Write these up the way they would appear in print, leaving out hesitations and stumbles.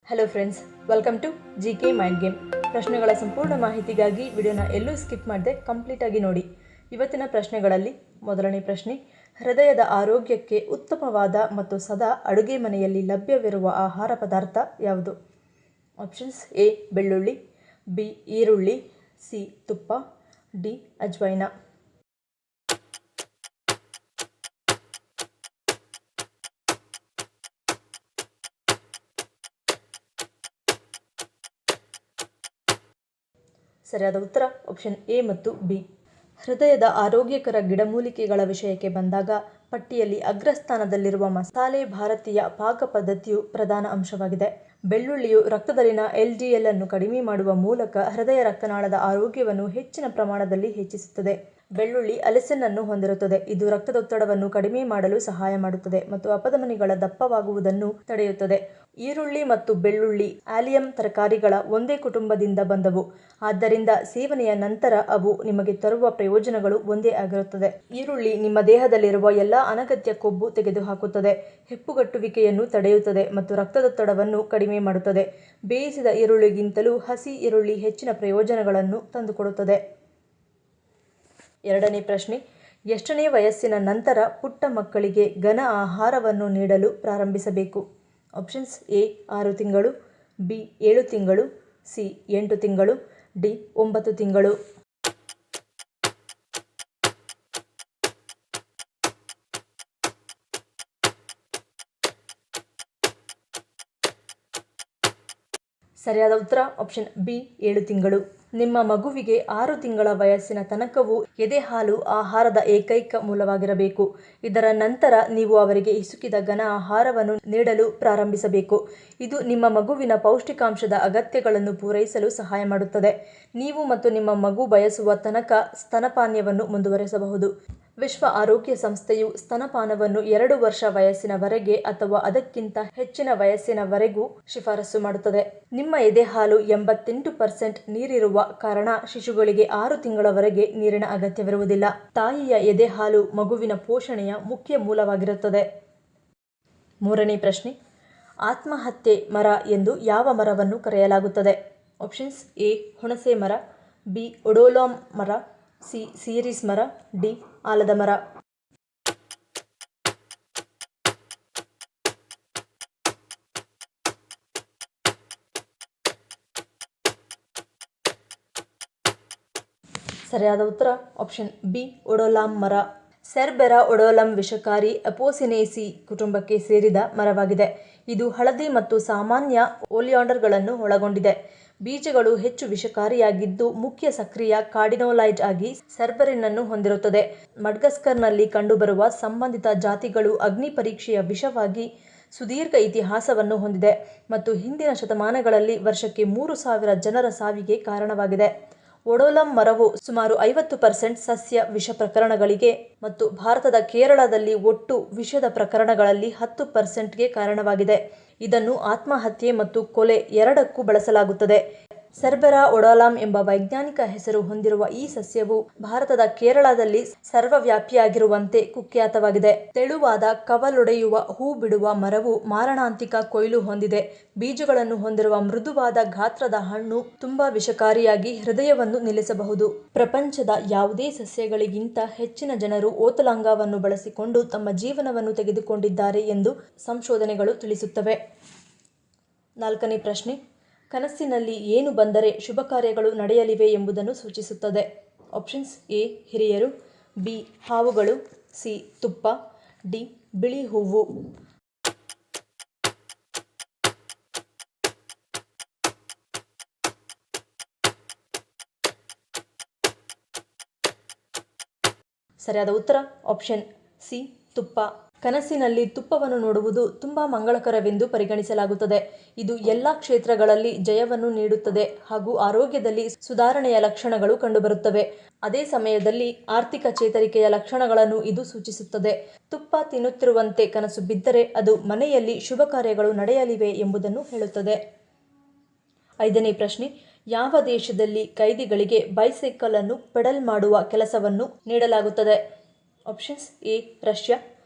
Hello friends, welcome to GK mind game. ಪ್ರಶ್ನೆಗಳ ಸಂಪೂರ್ಣ ಮಾಹಿತಿಗಾಗಿ ವಿಡಿಯೋನ ಎಲ್ಲೂ ಸ್ಕಿಪ್ ಮಾಡದೆ ಕಂಪ್ಲೀಟಾಗಿ ನೋಡಿ. ಇವತ್ತಿನ ಪ್ರಶ್ನೆಗಳಲ್ಲಿ ಮೊದಲನೇ ಪ್ರಶ್ನೆ, ಹೃದಯದ ಆರೋಗ್ಯಕ್ಕೆ ಉತ್ತಮವಾದ ಮತ್ತು ಸದಾ ಅಡುಗೆ ಮನೆಯಲ್ಲಿ ಲಭ್ಯವಿರುವ ಆಹಾರ ಪದಾರ್ಥ ಯಾವುದು? ಆಪ್ಷನ್ಸ್: ಎ ಬೆಳ್ಳುಳ್ಳಿ, ಬಿ ಈರುಳ್ಳಿ, ಸಿ ತುಪ್ಪ, ಡಿ ಅಜ್ವೈನ. ಸರಿಯಾದ ಉತ್ತರ ಆಪ್ಷನ್ ಎ ಮತ್ತು ಬಿ. ಹೃದಯದ ಆರೋಗ್ಯಕರ ಗಿಡಮೂಲಿಕೆಗಳ ವಿಷಯಕ್ಕೆ ಬಂದಾಗ ಪಟ್ಟಿಯಲ್ಲಿ ಅಗ್ರಸ್ಥಾನದಲ್ಲಿರುವ ಮಸಾಲೆ ಭಾರತೀಯ ಪಾಕ ಪದ್ಧತಿಯು ಪ್ರಧಾನ ಅಂಶವಾಗಿದೆ. ಬೆಳ್ಳುಳ್ಳಿಯು ರಕ್ತದಲ್ಲಿನ LDL ಅನ್ನು ಕಡಿಮೆ ಮಾಡುವ ಮೂಲಕ ಹೃದಯ ರಕ್ತನಾಳದ ಆರೋಗ್ಯವನ್ನು ಹೆಚ್ಚಿನ ಪ್ರಮಾಣದಲ್ಲಿ ಹೆಚ್ಚಿಸುತ್ತದೆ. ಬೆಳ್ಳುಳ್ಳಿ ಅಲಿಸಿನ್ ಅನ್ನು ಹೊಂದಿರುತ್ತದೆ. ಇದು ರಕ್ತದೊತ್ತಡವನ್ನು ಕಡಿಮೆ ಮಾಡಲು ಸಹಾಯ ಮಾಡುತ್ತದೆ ಮತ್ತು ಅಪಧಮನಿಗಳ ದಪ್ಪವಾಗುವುದನ್ನು ತಡೆಯುತ್ತದೆ. ಈರುಳ್ಳಿ ಮತ್ತು ಬೆಳ್ಳುಳ್ಳಿ ಆಲಿಯಮ್ ತರಕಾರಿಗಳ ಒಂದೇ ಕುಟುಂಬದಿಂದ ಬಂದವು. ಆದ್ದರಿಂದ ಸೇವನೆಯ ನಂತರ ಅವು ನಿಮಗೆ ತರುವ ಪ್ರಯೋಜನಗಳು ಒಂದೇ ಆಗಿರುತ್ತದೆ. ಈರುಳ್ಳಿ ನಿಮ್ಮ ದೇಹದಲ್ಲಿರುವ ಎಲ್ಲಾ ಅನಗತ್ಯ ಕೊಬ್ಬು ತೆಗೆದುಹಾಕುತ್ತದೆ, ಹೆಪ್ಪುಗಟ್ಟುವಿಕೆಯನ್ನು ತಡೆಯುತ್ತದೆ ಮತ್ತು ರಕ್ತದೊತ್ತಡವನ್ನು ಕಡಿಮೆ ಮಾಡುತ್ತದೆ. ಬೇಯಿಸಿದ ಈರುಳ್ಳಿಗಿಂತಲೂ ಹಸಿ ಈರುಳ್ಳಿ ಹೆಚ್ಚಿನ ಪ್ರಯೋಜನಗಳನ್ನು ತಂದುಕೊಡುತ್ತದೆ. ಎರಡನೇ ಪ್ರಶ್ನೆ, ಎಷ್ಟನೇ ವಯಸ್ಸಿನ ನಂತರ ಪುಟ್ಟ ಮಕ್ಕಳಿಗೆ ಘನ ಆಹಾರವನ್ನು ನೀಡಲು ಪ್ರಾರಂಭಿಸಬೇಕು? ಆಪ್ಷನ್ಸ್: ಎ 6 ತಿಂಗಳು, ಬಿ 7 ತಿಂಗಳು, ಸಿ 8 ತಿಂಗಳು, ಡಿ 9 ತಿಂಗಳು. ಸರಿಯಾದ ಉತ್ತರ ಆಪ್ಷನ್ ಬಿ 7 ತಿಂಗಳು. ನಿಮ್ಮ ಮಗುವಿಗೆ 6 ತಿಂಗಳ ವಯಸ್ಸಿನ ತನಕವೂ ಎದೆಹಾಲು ಆಹಾರದ ಏಕೈಕ ಮೂಲವಾಗಿರಬೇಕು. ಇದರ ನಂತರ ನೀವು ಅವರಿಗೆ ಹಿಸುಕಿದ ಘನ ಆಹಾರವನ್ನು ನೀಡಲು ಪ್ರಾರಂಭಿಸಬೇಕು. ಇದು ನಿಮ್ಮ ಮಗುವಿನ ಪೌಷ್ಟಿಕಾಂಶದ ಅಗತ್ಯಗಳನ್ನು ಪೂರೈಸಲು ಸಹಾಯ ಮಾಡುತ್ತದೆ. ನೀವು ಮತ್ತು ನಿಮ್ಮ ಮಗು ಬಯಸುವ ತನಕ ಸ್ತನಪಾನವನ್ನು ಮುಂದುವರಿಸಬಹುದು. ವಿಶ್ವ ಆರೋಗ್ಯ ಸಂಸ್ಥೆಯು ಸ್ತನಪಾನವನ್ನು 2 ವರ್ಷ ವಯಸ್ಸಿನವರೆಗೆ ಅಥವಾ ಅದಕ್ಕಿಂತ ಹೆಚ್ಚಿನ ವಯಸ್ಸಿನವರೆಗೂ ಶಿಫಾರಸು ಮಾಡುತ್ತದೆ. ನಿಮ್ಮ ಎದೆಹಾಲು 88% ನೀರಿರುವ ಕಾರಣ ಶಿಶುಗಳಿಗೆ 6 ತಿಂಗಳವರೆಗೆ ನೀರಿನ ಅಗತ್ಯವಿರುವುದಿಲ್ಲ. ತಾಯಿಯ ಎದೆಹಾಲು ಮಗುವಿನ ಪೋಷಣೆಯ ಮುಖ್ಯ ಮೂಲವಾಗಿರುತ್ತದೆ. ಮೂರನೇ ಪ್ರಶ್ನೆ, ಆತ್ಮಹತ್ಯೆ ಮರ ಎಂದು ಯಾವ ಮರವನ್ನು ಕರೆಯಲಾಗುತ್ತದೆ? ಆಪ್ಷನ್ಸ್: ಎ ಹುಣಸೆ ಮರ, ಬಿ ಒಡೋಲಾಮ್ ಮರ, ಸಿ ಸೀರಿಸ್ ಮರ, ಡಿ ಆಲದ ಮರ. ಸರಿಯಾದ ಉತ್ತರ ಆಪ್ಷನ್ ಬಿ ಒಡೋಲಾಮ್ ಮರ. ಸೆರ್ಬೆರಾ ಒಡೋಲಮ್ ವಿಷಕಾರಿ ಅಪೋಸಿನೇಸಿ ಕುಟುಂಬಕ್ಕೆ ಸೇರಿದ ಮರವಾಗಿದೆ. ಇದು ಹಳದಿ ಮತ್ತು ಸಾಮಾನ್ಯ ಓಲಿಯಾಂಡರ್ಗಳನ್ನು ಒಳಗೊಂಡಿದೆ. ಬೀಜಗಳು ಹೆಚ್ಚು ವಿಷಕಾರಿಯಾಗಿದ್ದು ಮುಖ್ಯ ಸಕ್ರಿಯ ಕಾರ್ಡಿನೋಲೈಡ್ ಆಗಿ ಸೆರ್ಬರಿನ್ ಹೊಂದಿರುತ್ತದೆ. ಮಡಗಸ್ಕರ್ನಲ್ಲಿ ಕಂಡುಬರುವ ಸಂಬಂಧಿತ ಜಾತಿಗಳು ಅಗ್ನಿ ಪರೀಕ್ಷೆಯ ವಿಷವಾಗಿ ಸುದೀರ್ಘ ಇತಿಹಾಸವನ್ನು ಹೊಂದಿದೆ ಮತ್ತು ಹಿಂದಿನ ಶತಮಾನಗಳಲ್ಲಿ ವರ್ಷಕ್ಕೆ 3,000 ಜನರ ಸಾವಿಗೆ ಕಾರಣವಾಗಿದೆ. ಒಡೋಲಮ್ ಮರವು ಸುಮಾರು 50% ಸಸ್ಯ ವಿಷ ಪ್ರಕರಣಗಳಿಗೆ ಮತ್ತು ಭಾರತದ ಕೇರಳದಲ್ಲಿ ಒಟ್ಟು ವಿಷದ ಪ್ರಕರಣಗಳಲ್ಲಿ 10%ಗೆ ಕಾರಣವಾಗಿದೆ. ಇದನ್ನು ಆತ್ಮಹತ್ಯೆ ಮತ್ತು ಕೊಲೆ ಎರಡಕ್ಕೂ ಬಳಸಲಾಗುತ್ತದೆ. ಸೆರ್ಬೆರಾ ಒಡೋಲಾಮ್ ಎಂಬ ವೈಜ್ಞಾನಿಕ ಹೆಸರು ಹೊಂದಿರುವ ಈ ಸಸ್ಯವು ಭಾರತದ ಕೇರಳದಲ್ಲಿ ಸರ್ವವ್ಯಾಪಿಯಾಗಿರುವಂತೆ ಕುಖ್ಯಾತವಾಗಿದೆ. ತೆಳುವಾದ ಕವಲೊಡೆಯುವ ಹೂ ಬಿಡುವ ಮರವು ಮಾರಣಾಂತಿಕ ಕೊಯ್ಲು ಹೊಂದಿದೆ. ಬೀಜಗಳನ್ನು ಹೊಂದಿರುವ ಮೃದುವಾದ ಗಾತ್ರದ ಹಣ್ಣು ತುಂಬಾ ವಿಷಕಾರಿಯಾಗಿ ಹೃದಯವನ್ನು ನಿಲ್ಲಿಸಬಹುದು. ಪ್ರಪಂಚದ ಯಾವುದೇ ಸಸ್ಯಗಳಿಗಿಂತ ಹೆಚ್ಚಿನ ಜನರು ಓತಲಾಂಗವನ್ನು ಬಳಸಿಕೊಂಡು ತಮ್ಮ ಜೀವನವನ್ನು ತೆಗೆದುಕೊಂಡಿದ್ದಾರೆ ಎಂದು ಸಂಶೋಧನೆಗಳು ತಿಳಿಸುತ್ತವೆ. ನಾಲ್ಕನೇ ಪ್ರಶ್ನೆ, ಕನಸಿನಲ್ಲಿ ಏನು ಬಂದರೆ ಶುಭ ಕಾರ್ಯಗಳು ನಡೆಯಲಿವೆ ಎಂಬುದನ್ನು ಸೂಚಿಸುತ್ತದೆ? ಆಪ್ಷನ್ಸ್: ಎ ಹಿರಿಯರು, ಬಿ ಹಾವುಗಳು, ಸಿ ತುಪ್ಪ, ಡಿ ಬಿಳಿ ಹೂವು. ಸರಿಯಾದ ಉತ್ತರ ಆಪ್ಷನ್ ಸಿ ತುಪ್ಪ. ಕನಸಿನಲ್ಲಿ ತುಪ್ಪವನ್ನು ನೋಡುವುದು ತುಂಬಾ ಮಂಗಳಕರವೆಂದು ಪರಿಗಣಿಸಲಾಗುತ್ತದೆ. ಇದು ಎಲ್ಲಾ ಕ್ಷೇತ್ರಗಳಲ್ಲಿ ಜಯವನ್ನು ನೀಡುತ್ತದೆ ಹಾಗೂ ಆರೋಗ್ಯದಲ್ಲಿ ಸುಧಾರಣೆಯ ಲಕ್ಷಣಗಳು ಕಂಡುಬರುತ್ತವೆ. ಅದೇ ಸಮಯದಲ್ಲಿ ಆರ್ಥಿಕ ಚೇತರಿಕೆಯ ಲಕ್ಷಣಗಳನ್ನು ಇದು ಸೂಚಿಸುತ್ತದೆ. ತುಪ್ಪ ತಿನ್ನುತ್ತಿರುವಂತೆ ಕನಸು ಬಿದ್ದರೆ ಅದು ಮನೆಯಲ್ಲಿ ಶುಭ ಕಾರ್ಯಗಳು ನಡೆಯಲಿವೆ ಎಂಬುದನ್ನು ಹೇಳುತ್ತದೆ. ಐದನೇ ಪ್ರಶ್ನೆ, ಯಾವ ದೇಶದಲ್ಲಿ ಕೈದಿಗಳಿಗೆ ಬೈಸೈಕಲ್ ಅನ್ನು ಪೆಡಲ್ ಮಾಡುವ ಕೆಲಸವನ್ನು ನೀಡಲಾಗುತ್ತದೆ? Options: A Russia,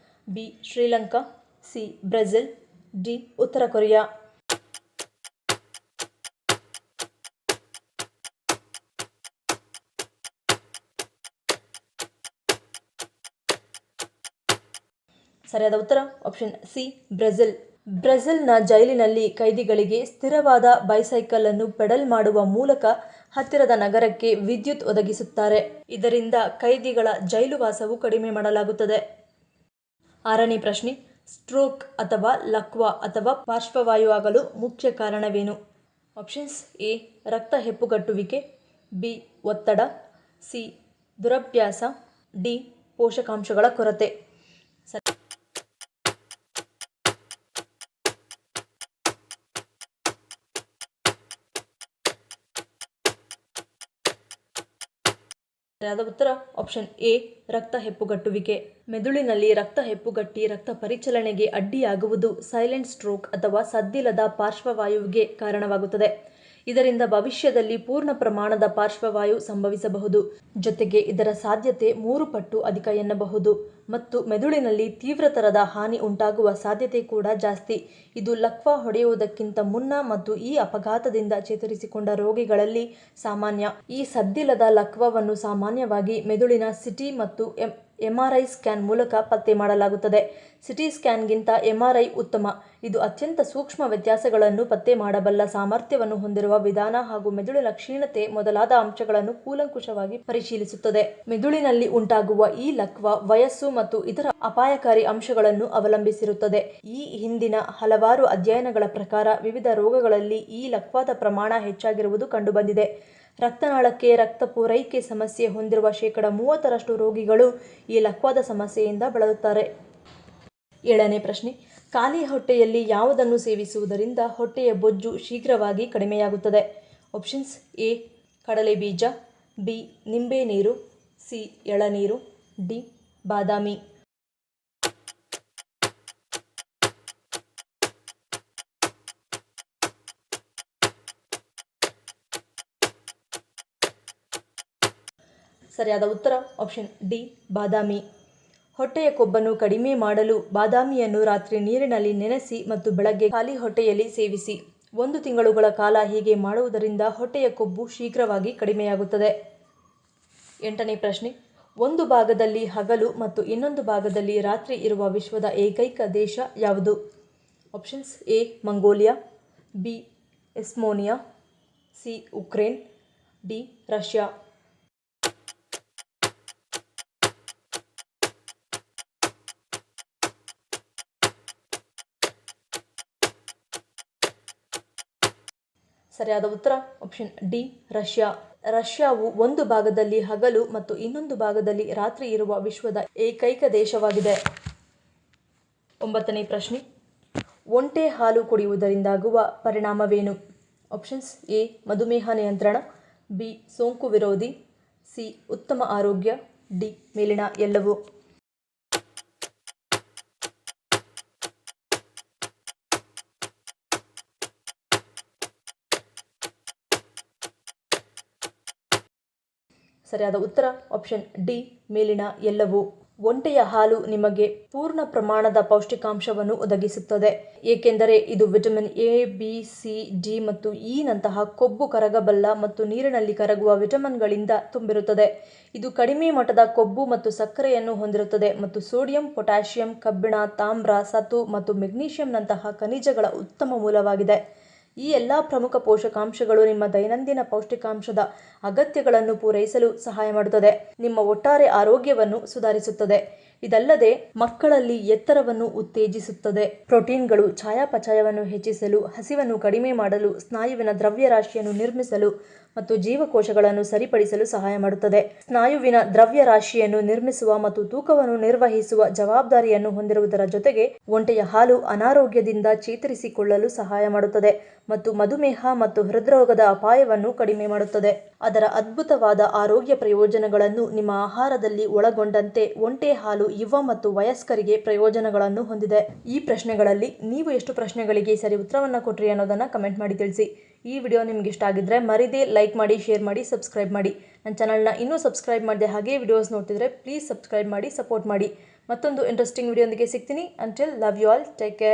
B Sri Lanka, C Brazil, D ಉತ್ತರ ಕೊರಿಯಾ. ಸರಿಯಾದ ಉತ್ತರ ಆಪ್ಷನ್ ಸಿ ಬ್ರೆಜಿಲ್. ಬ್ರೆಜಿಲ್ನ ಜೈಲಿನಲ್ಲಿ ಕೈದಿಗಳಿಗೆ ಸ್ಥಿರವಾದ ಬೈಸೈಕಲ್ ಅನ್ನು ಪೆಡಲ್ ಮಾಡುವ ಮೂಲಕ ಹತ್ತಿರದ ನಗರಕ್ಕೆ ವಿದ್ಯುತ್ ಒದಗಿಸುತ್ತಾರೆ. ಇದರಿಂದ ಕೈದಿಗಳ ಜೈಲುವಾಸವು ಕಡಿಮೆ ಮಾಡಲಾಗುತ್ತದೆ. 6ನೇ ಪ್ರಶ್ನೆ, ಸ್ಟ್ರೋಕ್ ಅಥವಾ ಲಕ್ವಾ ಅಥವಾ ಪಾರ್ಶ್ವವಾಯು ಆಗಲು ಮುಖ್ಯ ಕಾರಣವೇನು? ಆಪ್ಷನ್ಸ್ ಎ ರಕ್ತ ಹೆಪ್ಪುಗಟ್ಟುವಿಕೆ, ಬಿ ಒತ್ತಡ, ಸಿ ದುರಭ್ಯಾಸ, ಡಿ ಪೋಷಕಾಂಶಗಳ ಕೊರತೆ. ಸರಿಯಾದ ಉತ್ತರ ಆಪ್ಷನ್ ಎ ರಕ್ತ ಹೆಪ್ಪುಗಟ್ಟುವಿಕೆ. ಮೆದುಳಿನಲ್ಲಿ ರಕ್ತ ಹೆಪ್ಪುಗಟ್ಟಿ ರಕ್ತ ಪರಿಚಲನೆಗೆ ಅಡ್ಡಿಯಾಗುವುದು ಸೈಲೆಂಟ್ ಸ್ಟ್ರೋಕ್ ಅಥವಾ ಸದ್ದಿಲ್ಲದ ಪಾರ್ಶ್ವವಾಯುವಿಗೆ ಕಾರಣವಾಗುತ್ತದೆ. ಇದರಿಂದ ಭವಿಷ್ಯದಲ್ಲಿ ಪೂರ್ಣ ಪ್ರಮಾಣದ ಪಾರ್ಶ್ವವಾಯು ಸಂಭವಿಸಬಹುದು. ಜೊತೆಗೆ ಇದರ ಸಾಧ್ಯತೆ 3 ಪಟ್ಟು ಅಧಿಕ ಎನ್ನಬಹುದು ಮತ್ತು ಮೆದುಳಿನಲ್ಲಿ ತೀವ್ರತರದ ಹಾನಿ ಉಂಟಾಗುವ ಸಾಧ್ಯತೆ ಕೂಡ ಜಾಸ್ತಿ. ಇದು ಲಕ್ವಾ ಹೊಡೆಯುವುದಕ್ಕಿಂತ ಮುನ್ನ ಮತ್ತು ಈ ಅಪಘಾತದಿಂದ ಚೇತರಿಸಿಕೊಂಡ ರೋಗಿಗಳಲ್ಲಿ ಸಾಮಾನ್ಯ. ಈ ಸದ್ದಿಲ್ಲದ ಲಕ್ವಾವನ್ನು ಸಾಮಾನ್ಯವಾಗಿ ಮೆದುಳಿನ ಸಿಟಿ ಮತ್ತು MRI ಸ್ಕ್ಯಾನ್ ಮೂಲಕ ಪತ್ತೆ ಮಾಡಲಾಗುತ್ತದೆ. ಸಿಟಿ ಸ್ಕ್ಯಾನ್ಗಿಂತ MRI ಉತ್ತಮ. ಇದು ಅತ್ಯಂತ ಸೂಕ್ಷ್ಮ ವ್ಯತ್ಯಾಸಗಳನ್ನು ಪತ್ತೆ ಮಾಡಬಲ್ಲ ಸಾಮರ್ಥ್ಯವನ್ನು ಹೊಂದಿರುವ ವಿಧಾನ ಹಾಗೂ ಮೆದುಳಿನ ಕ್ಷೀಣತೆ ಮೊದಲಾದ ಅಂಶಗಳನ್ನು ಕೂಲಂಕುಷವಾಗಿ ಪರಿಶೀಲಿಸುತ್ತದೆ. ಮೆದುಳಿನಲ್ಲಿ ಉಂಟಾಗುವ ಈ ಲಕ್ವಾ ವಯಸ್ಸು ಮತ್ತು ಇತರ ಅಪಾಯಕಾರಿ ಅಂಶಗಳನ್ನು ಅವಲಂಬಿಸಿರುತ್ತದೆ. ಈ ಹಿಂದಿನ ಹಲವಾರು ಅಧ್ಯಯನಗಳ ಪ್ರಕಾರ ವಿವಿಧ ರೋಗಗಳಲ್ಲಿ ಈ ಲಕ್ವಾದ ಪ್ರಮಾಣ ಹೆಚ್ಚಾಗಿರುವುದು ಕಂಡುಬಂದಿದೆ. ರಕ್ತನಾಳಕ್ಕೆ ರಕ್ತ ಪೂರೈಕೆ ಸಮಸ್ಯೆ ಹೊಂದಿರುವ 30% ರೋಗಿಗಳು ಈ ಲಕ್ವಾದ ಸಮಸ್ಯೆಯಿಂದ ಬಳಲುತ್ತಾರೆ. 7ನೇ ಪ್ರಶ್ನೆ, ಖಾಲಿ ಹೊಟ್ಟೆಯಲ್ಲಿ ಯಾವುದನ್ನು ಸೇವಿಸುವುದರಿಂದ ಹೊಟ್ಟೆಯ ಬೊಜ್ಜು ಶೀಘ್ರವಾಗಿ ಕಡಿಮೆಯಾಗುತ್ತದೆ? ಆಪ್ಷನ್ಸ್ ಎ ಕಡಲೆ ಬೀಜ, ಬಿ ನಿಂಬೆ ನೀರು, ಸಿ ಎಳನೀರು, ಡಿ ಬಾದಾಮಿ. ಸರಿಯಾದ ಉತ್ತರ ಆಪ್ಷನ್ ಡಿ ಬಾದಾಮಿ. ಹೊಟ್ಟೆಯ ಕೊಬ್ಬನ್ನು ಕಡಿಮೆ ಮಾಡಲು ಬಾದಾಮಿಯನ್ನು ರಾತ್ರಿ ನೀರಿನಲ್ಲಿ ನೆನೆಸಿ ಮತ್ತು ಬೆಳಗ್ಗೆ ಖಾಲಿ ಹೊಟ್ಟೆಯಲ್ಲಿ ಸೇವಿಸಿ. 1 ತಿಂಗಳುಗಳ ಕಾಲ ಹೀಗೆ ಮಾಡುವುದರಿಂದ ಹೊಟ್ಟೆಯ ಕೊಬ್ಬು ಶೀಘ್ರವಾಗಿ ಕಡಿಮೆಯಾಗುತ್ತದೆ. 8ನೇ ಪ್ರಶ್ನೆ, ಒಂದು ಭಾಗದಲ್ಲಿ ಹಗಲು ಮತ್ತು ಇನ್ನೊಂದು ಭಾಗದಲ್ಲಿ ರಾತ್ರಿ ಇರುವ ವಿಶ್ವದ ಏಕೈಕ ದೇಶ ಯಾವುದು? Options A Mongolia, B Estonia, C Ukraine, D Russia. ಸರಿಯಾದ ಉತ್ತರ ಆಪ್ಷನ್ ಡಿ ರಷ್ಯಾ. ರಷ್ಯಾವು ಒಂದು ಭಾಗದಲ್ಲಿ ಹಗಲು ಮತ್ತು ಇನ್ನೊಂದು ಭಾಗದಲ್ಲಿ ರಾತ್ರಿ ಇರುವ ವಿಶ್ವದ ಏಕೈಕ ದೇಶವಾಗಿದೆ. 9ನೇ ಪ್ರಶ್ನೆ, ಒಂಟೆ ಹಾಲು ಕುಡಿಯುವುದರಿಂದಾಗುವ ಪರಿಣಾಮವೇನು? ಆಪ್ಷನ್ಸ್ ಎ ಮಧುಮೇಹ ನಿಯಂತ್ರಣ, ಬಿ ಸೋಂಕು ವಿರೋಧಿ, ಸಿ ಉತ್ತಮ ಆರೋಗ್ಯ, ಡಿ ಮೇಲಿನ ಎಲ್ಲವೂ. ಸರಿಯಾದ ಉತ್ತರ ಆಪ್ಷನ್ ಡಿ ಮೇಲಿನ ಎಲ್ಲವೂ. ಒಂಟೆಯ ಹಾಲು ನಿಮಗೆ ಪೂರ್ಣ ಪ್ರಮಾಣದ ಪೌಷ್ಟಿಕಾಂಶವನ್ನು ಒದಗಿಸುತ್ತದೆ, ಏಕೆಂದರೆ ಇದು vitamin A, B, C, D ಮತ್ತು ಇ ನಂತಹ ಕೊಬ್ಬು ಕರಗಬಲ್ಲ ಮತ್ತು ನೀರಿನಲ್ಲಿ ಕರಗುವ ವಿಟಮಿನ್ಗಳಿಂದ ತುಂಬಿರುತ್ತದೆ. ಇದು ಕಡಿಮೆ ಮಟ್ಟದ ಕೊಬ್ಬು ಮತ್ತು ಸಕ್ಕರೆಯನ್ನು ಹೊಂದಿರುತ್ತದೆ ಮತ್ತು ಸೋಡಿಯಂ, ಪೊಟ್ಯಾಷಿಯಂ, ಕಬ್ಬಿಣ, ತಾಮ್ರ, ಸತು ಮತ್ತು ಮೆಗ್ನೀಷಿಯಂನಂತಹ ಖನಿಜಗಳ ಉತ್ತಮ ಮೂಲವಾಗಿದೆ. ಈ ಎಲ್ಲ ಪ್ರಮುಖ ಪೋಷಕಾಂಶಗಳು ನಿಮ್ಮ ದೈನಂದಿನ ಪೌಷ್ಟಿಕಾಂಶದ ಅಗತ್ಯಗಳನ್ನು ಪೂರೈಸಲು ಸಹಾಯ ಮಾಡುತ್ತದೆ. ನಿಮ್ಮ ಒಟ್ಟಾರೆ ಆರೋಗ್ಯವನ್ನು ಸುಧಾರಿಸುತ್ತದೆ. ಇದಲ್ಲದೆ ಮಕ್ಕಳಲ್ಲಿ ಎತ್ತರವನ್ನು ಉತ್ತೇಜಿಸುತ್ತದೆ. ಪ್ರೋಟೀನ್ಗಳು ಚಯಾಪಚಯವನ್ನು ಹೆಚ್ಚಿಸಲು, ಹಸಿವನ್ನು ಕಡಿಮೆ ಮಾಡಲು, ಸ್ನಾಯುವಿನ ದ್ರವ್ಯರಾಶಿಯನ್ನು ನಿರ್ಮಿಸಲು ಮತ್ತು ಜೀವಕೋಶಗಳನ್ನು ಸರಿಪಡಿಸಲು ಸಹಾಯ ಮಾಡುತ್ತದೆ. ಸ್ನಾಯುವಿನ ದ್ರವ್ಯರಾಶಿಯನ್ನು ನಿರ್ಮಿಸುವ ಮತ್ತು ತೂಕವನ್ನು ನಿರ್ವಹಿಸುವ ಜವಾಬ್ದಾರಿಯನ್ನು ಹೊಂದಿರುವುದರ ಜೊತೆಗೆ ಒಂಟೆಯ ಹಾಲು ಅನಾರೋಗ್ಯದಿಂದ ಚೇತರಿಸಿಕೊಳ್ಳಲು ಸಹಾಯ ಮಾಡುತ್ತದೆ ಮತ್ತು ಮಧುಮೇಹ ಮತ್ತು ಹೃದ್ರೋಗದ ಅಪಾಯವನ್ನು ಕಡಿಮೆ ಮಾಡುತ್ತದೆ. ಅದರ ಅದ್ಭುತವಾದ ಆರೋಗ್ಯ ಪ್ರಯೋಜನಗಳನ್ನು ನಿಮ್ಮ ಆಹಾರದಲ್ಲಿ ಒಳಗೊಂಡಂತೆ ಒಂಟೆ ಹಾಲು ಯುವ ಮತ್ತು ವಯಸ್ಕರಿಗೆ ಪ್ರಯೋಜನಗಳನ್ನು ಹೊಂದಿದೆ. ಈ ಪ್ರಶ್ನೆಗಳಲ್ಲಿ ನೀವು ಎಷ್ಟು ಪ್ರಶ್ನೆಗಳಿಗೆ ಸರಿ ಉತ್ತರವನ್ನು ಕೊಟ್ರಿ ಅನ್ನೋದನ್ನು ಕಮೆಂಟ್ ಮಾಡಿ ತಿಳಿಸಿ. ಈ ವಿಡಿಯೋ ನಿಮ್ಗೆ ಇಷ್ಟ ಆಗಿದ್ರೆ ಮರಿದೇ ಲೈಕ್ ಮಾಡಿ, ಶೇರ್ ಮಾಡಿ, ಸಬ್ಸ್ಕ್ರೈಬ್ ಮಾಡಿ. ನನ್ನ ಚಾನಲ್ನ ಇನ್ನೂ ಸಬ್ಸ್ಕ್ರೈಬ್ ಮಾಡದೆ ಹಾಗೆ ವಿಡಿಯೋಸ್ ನೋಡ್ತಿದ್ರೆ ಪ್ಲೀಸ್ ಸಬ್ಸ್ಕ್ರೈಬ್ ಮಾಡಿ, ಸಪೋರ್ಟ್ ಮಾಡಿ. ಮತ್ತೊಂದು ಇಂಟ್ರೆಸ್ಟಿಂಗ್ ವಿಡಿಯೋದೊಂದಿಗೆ ಸಿಗ್ತೀನಿ. Until love you all, take care.